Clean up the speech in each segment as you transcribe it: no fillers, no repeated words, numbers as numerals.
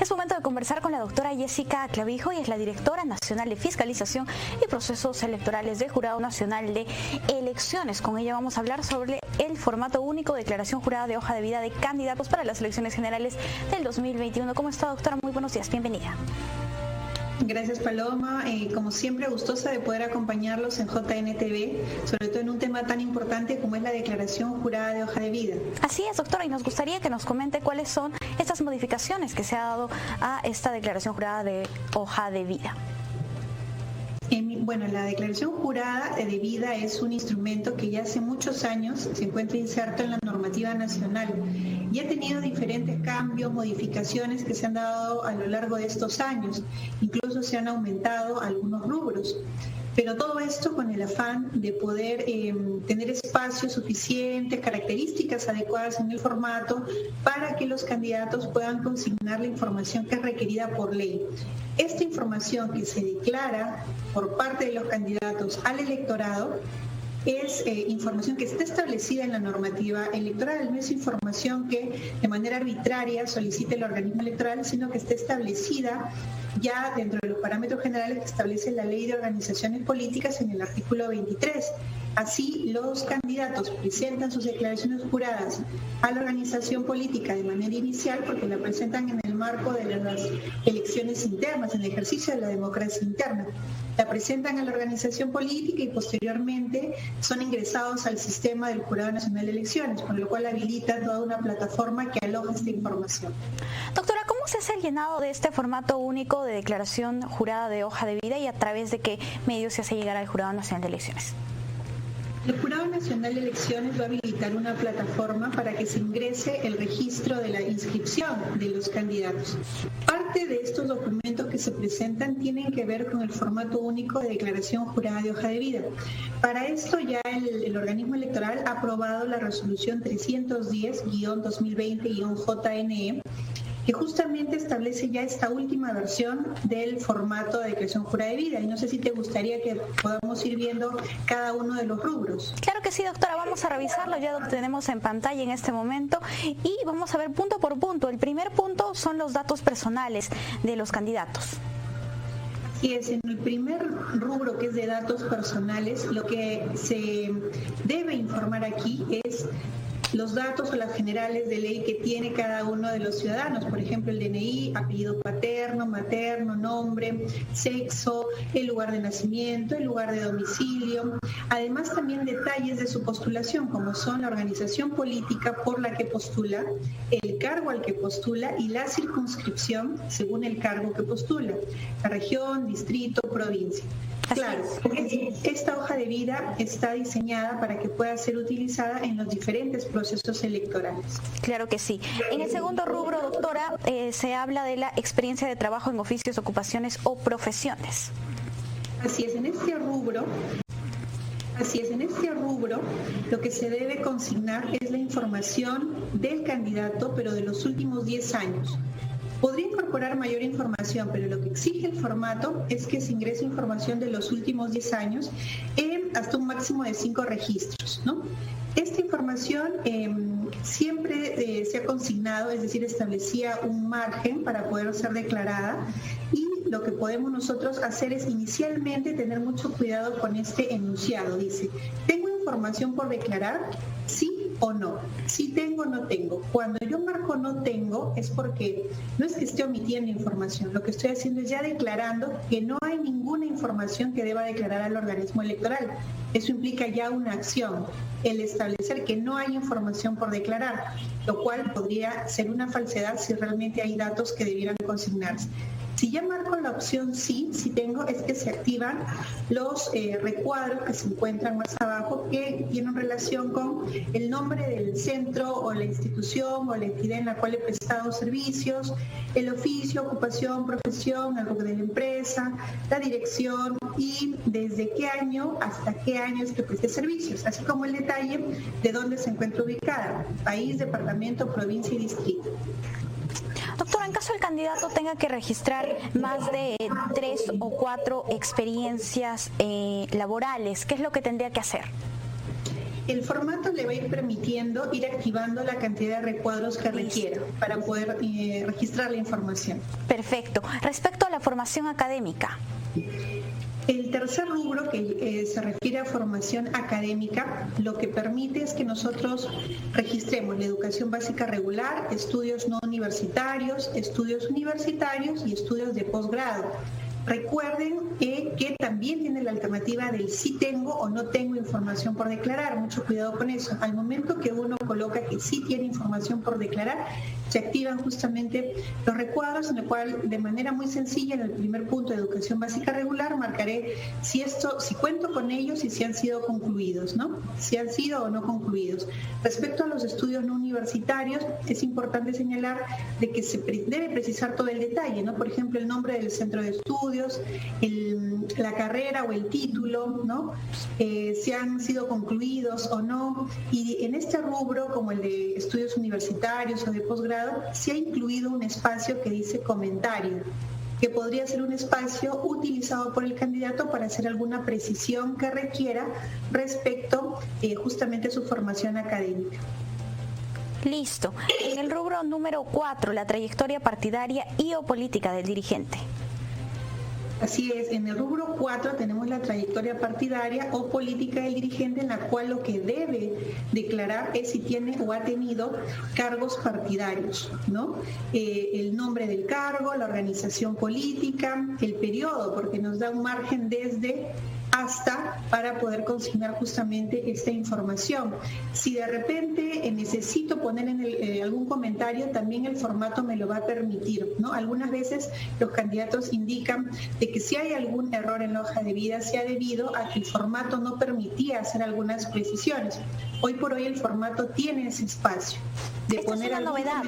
Es momento de conversar con la doctora Jessica Clavijo, y es la directora nacional de Fiscalización y Procesos Electorales del Jurado Nacional de Elecciones. Con ella vamos a hablar sobre el formato único de declaración jurada de hoja de vida de candidatos para las elecciones generales del 2021. ¿Cómo está, doctora? Muy buenos días, bienvenida. Gracias, Paloma. Como siempre, gustosa de poder acompañarlos en JNTV, sobre todo en un tema tan importante como es la declaración jurada de hoja de vida. Así es, doctora, y nos gustaría que nos comente cuáles son estas modificaciones que se ha dado a esta declaración jurada de hoja de vida. Bueno, la declaración jurada de vida es un instrumento que ya hace muchos años se encuentra inserto en la normativa nacional y ha tenido diferentes cambios, modificaciones que se han dado a lo largo de estos años. Incluso se han aumentado algunos rubros. Pero todo esto con el afán de poder tener espacio suficiente, características adecuadas en el formato para que los candidatos puedan consignar la información que es requerida por ley. Esta información que se declara por parte de los candidatos al electorado es información que está establecida en la normativa electoral, no es información que de manera arbitraria solicite el organismo electoral, sino que está establecida ya dentro de los parámetros generales que establece la Ley de Organizaciones Políticas en el artículo 23. Así, los candidatos presentan sus declaraciones juradas a la organización política de manera inicial, porque la presentan en el marco de las elecciones internas, en el ejercicio de la democracia interna. La presentan a la organización política y posteriormente son ingresados al sistema del Jurado Nacional de Elecciones, con lo cual habilita toda una plataforma que aloja esta información. Doctora, ¿cómo se hace el llenado de este formato único de declaración jurada de hoja de vida y a través de qué medios se hace llegar al Jurado Nacional de Elecciones? El Jurado Nacional de Elecciones va a habilitar una plataforma para que se ingrese el registro de la inscripción de los candidatos. Parte de estos documentos que se presentan tienen que ver con el formato único de declaración jurada de hoja de vida. Para esto ya el organismo electoral ha aprobado la resolución 310-2020-JNE, que justamente establece ya esta última versión del formato de declaración jurada de vida. Y no sé si te gustaría que podamos ir viendo cada uno de los rubros. Claro que sí, doctora, vamos a revisarlo, ya lo tenemos en pantalla en este momento y vamos a ver punto por punto. El primer punto son los datos personales de los candidatos. Así es, en el primer rubro, que es de datos personales, lo que se debe informar aquí es los datos o las generales de ley que tiene cada uno de los ciudadanos, por ejemplo el DNI, apellido paterno, materno, nombre, sexo, el lugar de nacimiento, el lugar de domicilio, además también detalles de su postulación, como son la organización política por la que postula, el cargo al que postula y la circunscripción según el cargo que postula, la región, distrito, provincia. Claro, esta hoja de vida está diseñada para que pueda ser utilizada en los diferentes procesos electorales. Claro que sí. En el segundo rubro, doctora, se habla de la experiencia de trabajo en oficios, ocupaciones o profesiones. Así es, en este rubro lo que se debe consignar es la información del candidato, pero de los últimos 10 años. Podría incorporar mayor información, pero lo que exige el formato es que se ingrese información de los últimos 10 años en hasta un máximo de 5 registros, ¿no? Esta información siempre se ha consignado, es decir, establecía un margen para poder ser declarada, y lo que podemos nosotros hacer es inicialmente tener mucho cuidado con este enunciado. Dice, ¿tengo información por declarar? Sí o no. Si tengo o no tengo. Cuando yo marco no tengo es porque no es que esté omitiendo información, lo que estoy haciendo es ya declarando que no hay ninguna información que deba declarar al organismo electoral. Eso implica ya una acción, el establecer que no hay información por declarar, lo cual podría ser una falsedad si realmente hay datos que debieran consignarse. Si ya marco la opción sí tengo, es que se activan los recuadros que se encuentran más abajo, que tienen relación con el nombre del centro o la institución o la entidad en la cual he prestado servicios, el oficio, ocupación, profesión, el rubro de la empresa, la dirección y desde qué año hasta qué año es que presté servicios, así como el detalle de dónde se encuentra ubicada, país, departamento, provincia y distrito. Doctora, en caso el candidato tenga que registrar más de 3 o 4 experiencias laborales, ¿qué es lo que tendría que hacer? El formato le va a ir permitiendo ir activando la cantidad de recuadros que requiera para poder registrar la información. Perfecto. Respecto a la formación académica. El tercer rubro, que se refiere a formación académica, lo que permite es que nosotros registremos la educación básica regular, estudios no universitarios, estudios universitarios y estudios de posgrado. Recuerden que también tiene la alternativa del sí tengo o no tengo información por declarar. Mucho cuidado con eso. Al momento que uno coloca que sí tiene información por declarar, se activan justamente los recuadros, en el cual de manera muy sencilla, en el primer punto de educación básica regular, marcaré si cuento con ellos y si han sido concluidos, ¿no? Si han sido o no concluidos. Respecto a los estudios no universitarios, es importante señalar de que se debe precisar todo el detalle, ¿no? Por ejemplo, el nombre del centro de estudios, la carrera o el título, ¿no? Si han sido concluidos o no. Y en este rubro, como el de estudios universitarios o de posgrado, se ha incluido un espacio que dice comentario, que podría ser un espacio utilizado por el candidato para hacer alguna precisión que requiera respecto justamente a su formación académica. Listo. En el rubro número 4, la trayectoria partidaria y o política del dirigente. Así es, en el rubro 4 tenemos la trayectoria partidaria o política del dirigente, en la cual lo que debe declarar es si tiene o ha tenido cargos partidarios, ¿no? El nombre del cargo, la organización política, el periodo, porque nos da un margen desde hasta para poder consignar justamente esta información. Si de repente necesito poner en algún comentario, también el formato me lo va a permitir, ¿no? Algunas veces los candidatos indican de que si hay algún error en la hoja de vida, sea debido a que el formato no permitía hacer algunas precisiones. Hoy por hoy el formato tiene ese espacio de Esta poner es una novedad,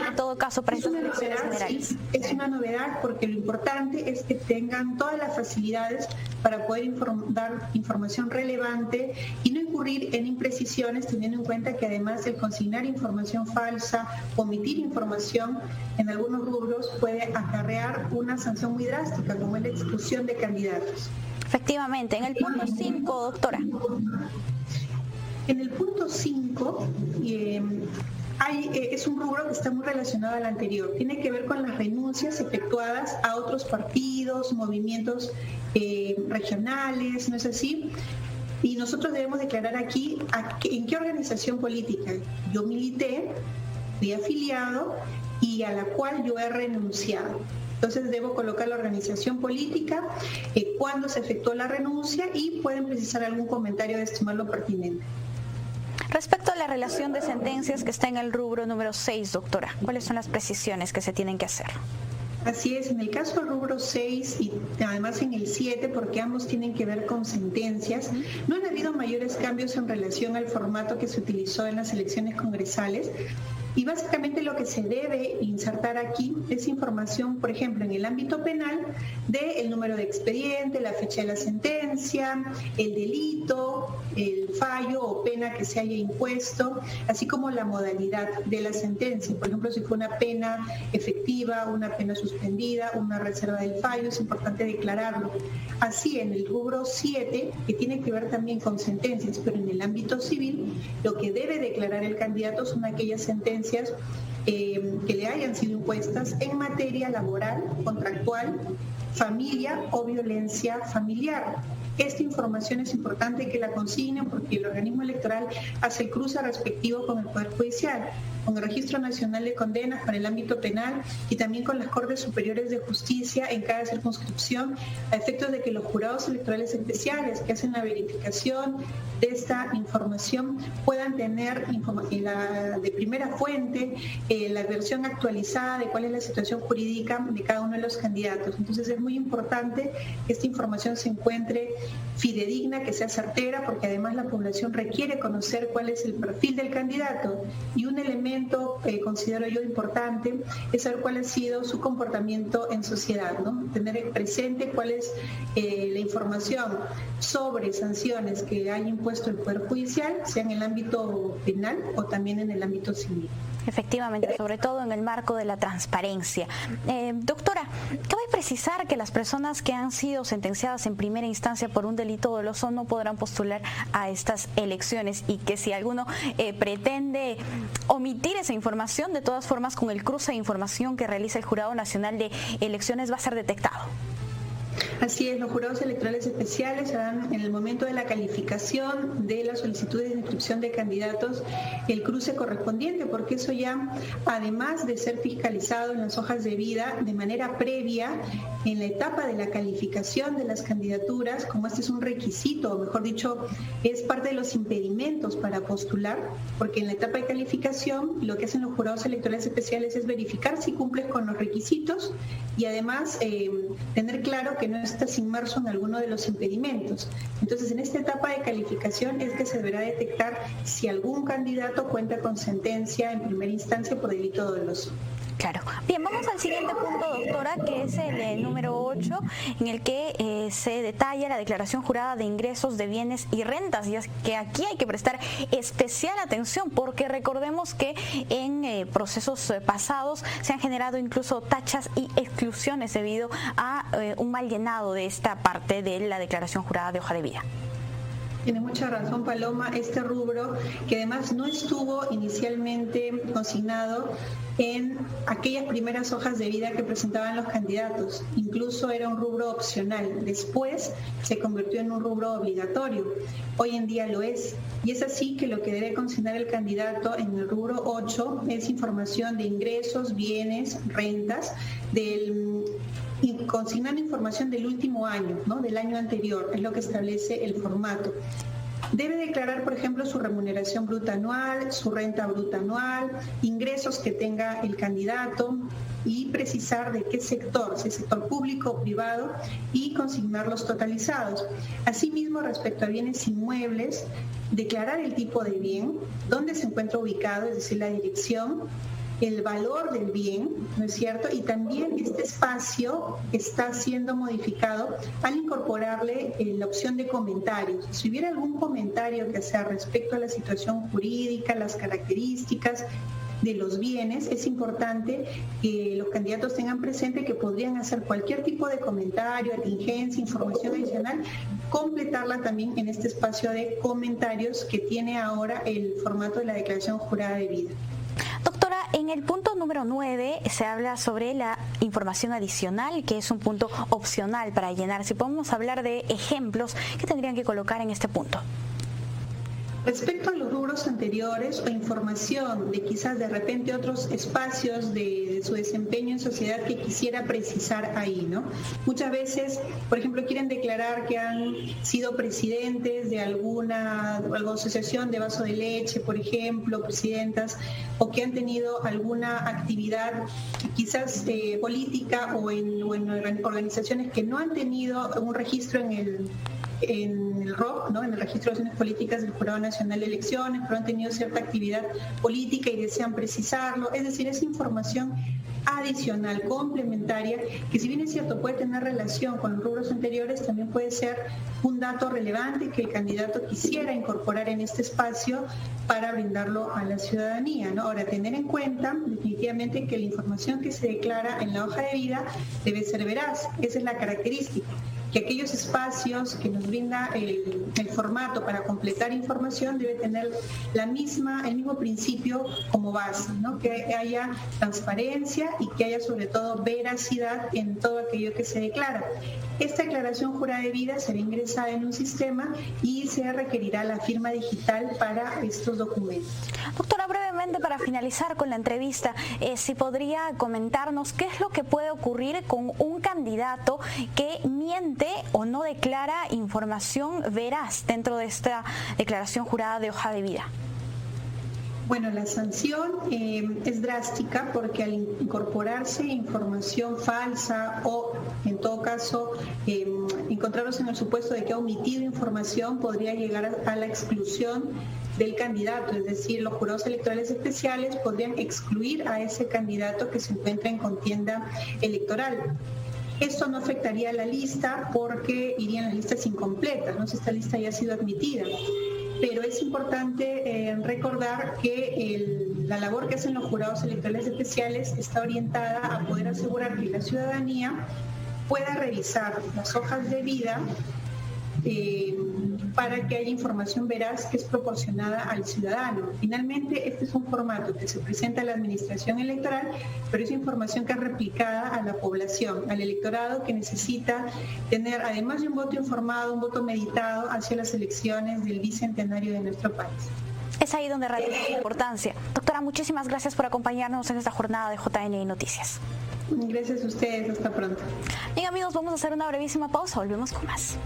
en todo caso, para estas elecciones generales. Sí, es una novedad, porque lo importante es que tengan todas las facilidades para poder dar información relevante y no incurrir en imprecisiones, teniendo en cuenta que además el consignar información falsa, omitir información en algunos rubros puede acarrear una sanción muy drástica, como es la exclusión de candidatos. Efectivamente. En el punto 5, doctora. En el punto 5 es un rubro que está muy relacionado al anterior. Tiene que ver con las renuncias efectuadas a otros partidos, movimientos regionales, ¿no es así? Y nosotros debemos declarar aquí en qué organización política yo milité, fui afiliado y a la cual yo he renunciado. Entonces debo colocar la organización política, cuándo se efectuó la renuncia, y pueden precisar algún comentario de estimarlo pertinente. Respecto a la relación de sentencias que está en el rubro número 6, doctora, ¿cuáles son las precisiones que se tienen que hacer? Así es, en el caso del rubro 6 y además en el 7, porque ambos tienen que ver con sentencias, no han habido mayores cambios en relación al formato que se utilizó en las elecciones congresales. Y básicamente lo que se debe insertar aquí es información, por ejemplo, en el ámbito penal, del número de expediente, la fecha de la sentencia, el delito, el fallo o pena que se haya impuesto, así como la modalidad de la sentencia. Por ejemplo, si fue una pena efectiva, una pena suspendida, una reserva del fallo, es importante declararlo. Así, en el rubro 7, que tiene que ver también con sentencias, pero en el ámbito civil, lo que debe declarar el candidato son aquellas sentencias que le hayan sido impuestas en materia laboral, contractual, familia o violencia familiar. Esta información es importante que la consignen, porque el organismo electoral hace el cruce respectivo con el Poder Judicial, con el Registro Nacional de Condenas para el ámbito penal y también con las Cortes Superiores de Justicia en cada circunscripción, a efectos de que los jurados electorales especiales que hacen la verificación de esta información puedan tener de primera fuente la versión actualizada de cuál es la situación jurídica de cada uno de los candidatos. Entonces es muy importante que esta información se encuentre fidedigna, que sea certera, porque además la población requiere conocer cuál es el perfil del candidato, y un elemento considero yo importante es saber cuál ha sido su comportamiento en sociedad, ¿no? Tener presente cuál es la información sobre sanciones que haya impuesto el Poder Judicial, sea en el ámbito penal o también en el ámbito civil. Efectivamente, sobre todo en el marco de la transparencia. Doctora, cabe precisar que las personas que han sido sentenciadas en primera instancia por un delito doloso no podrán postular a estas elecciones y que si alguno pretende omitir esa información, de todas formas con el cruce de información que realiza el Jurado Nacional de Elecciones va a ser detectado. Así es, los jurados electorales especiales harán en el momento de la calificación de las solicitudes de inscripción de candidatos el cruce correspondiente, porque eso ya, además de ser fiscalizado en las hojas de vida de manera previa, en la etapa de la calificación de las candidaturas, como este es un requisito, o mejor dicho, es parte de los impedimentos para postular, porque en la etapa de calificación lo que hacen los jurados electorales especiales es verificar si cumples con los requisitos y además tener claro que no estás inmerso en alguno de los impedimentos. Entonces, en esta etapa de calificación es que se deberá detectar si algún candidato cuenta con sentencia en primera instancia por delito doloso. Claro. Bien, vamos al siguiente punto, doctora, que es el número 8, en el que se detalla la declaración jurada de ingresos de bienes y rentas. Y es que aquí hay que prestar especial atención porque recordemos que en procesos pasados se han generado incluso tachas y exclusiones debido a un mal llenado de esta parte de la declaración jurada de hoja de vida. Tiene mucha razón, Paloma. Este rubro, que además no estuvo inicialmente consignado en aquellas primeras hojas de vida que presentaban los candidatos. Incluso era un rubro opcional. Después se convirtió en un rubro obligatorio. Hoy en día lo es. Y es así que lo que debe consignar el candidato en el rubro 8 es información de ingresos, bienes, rentas, y consignando información del último año, ¿no? Del año anterior, es lo que establece el formato. Debe declarar, por ejemplo, su remuneración bruta anual, su renta bruta anual, ingresos que tenga el candidato y precisar de qué sector, si es sector público o privado, y consignar los totalizados. Asimismo, respecto a bienes inmuebles, declarar el tipo de bien, dónde se encuentra ubicado, es decir, la dirección, el valor del bien, ¿no es cierto? Y también este espacio está siendo modificado al incorporarle la opción de comentarios. Si hubiera algún comentario que sea respecto a la situación jurídica, las características de los bienes, es importante que los candidatos tengan presente que podrían hacer cualquier tipo de comentario, atingencia, información adicional, completarla también en este espacio de comentarios que tiene ahora el formato de la declaración jurada de vida. Doctora, en el punto número 9 se habla sobre la información adicional, que es un punto opcional para llenar. Si podemos hablar de ejemplos que tendrían que colocar en este punto. Respecto a los rubros anteriores o información de quizás de repente otros espacios de su desempeño en sociedad que quisiera precisar ahí, ¿no? Muchas veces, por ejemplo, quieren declarar que han sido presidentes de alguna asociación de vaso de leche, por ejemplo, presidentas, o que han tenido alguna actividad quizás política o en organizaciones que no han tenido un registro en el ROC, ¿no? En el Registro de Acciones Políticas del Jurado Nacional de Elecciones, pero han tenido cierta actividad política y desean precisarlo. Es decir, es información adicional, complementaria, que si bien es cierto puede tener relación con los rubros anteriores, también puede ser un dato relevante que el candidato quisiera incorporar en este espacio para brindarlo a la ciudadanía, ¿no? Ahora, tener en cuenta definitivamente que la información que se declara en la hoja de vida debe ser veraz. Esa es la característica, que aquellos espacios que nos brinda el formato para completar información debe tener el mismo principio como base, ¿no? Que haya transparencia y que haya sobre todo veracidad en todo aquello que se declara. Esta declaración jurada de vida será ingresada en un sistema y se requerirá la firma digital para estos documentos. Doctora, brevemente para finalizar con la entrevista, si podría comentarnos qué es lo que puede ocurrir con un candidato que miente o no declara información veraz dentro de esta declaración jurada de hoja de vida. Bueno, la sanción es drástica porque al incorporarse información falsa o, en todo caso, encontrarnos en el supuesto de que ha omitido información, podría llegar a la exclusión del candidato. Es decir, los jurados electorales especiales podrían excluir a ese candidato que se encuentra en contienda electoral. Esto no afectaría a la lista porque irían las listas incompletas, ¿no? Si esta lista ya ha sido admitida. pero es importante recordar que la labor que hacen los jurados electorales especiales está orientada a poder asegurar que la ciudadanía pueda revisar las hojas de vida para que haya información veraz que es proporcionada al ciudadano. Finalmente, este es un formato que se presenta a la administración electoral, pero es información que es replicada a la población, al electorado, que necesita tener, además de un voto informado, un voto meditado hacia las elecciones del bicentenario de nuestro país. Es ahí donde radica la importancia. Doctora, muchísimas gracias por acompañarnos en esta jornada de JNI Noticias. Gracias a ustedes, hasta pronto. Bien amigos, vamos a hacer una brevísima pausa, volvemos con más.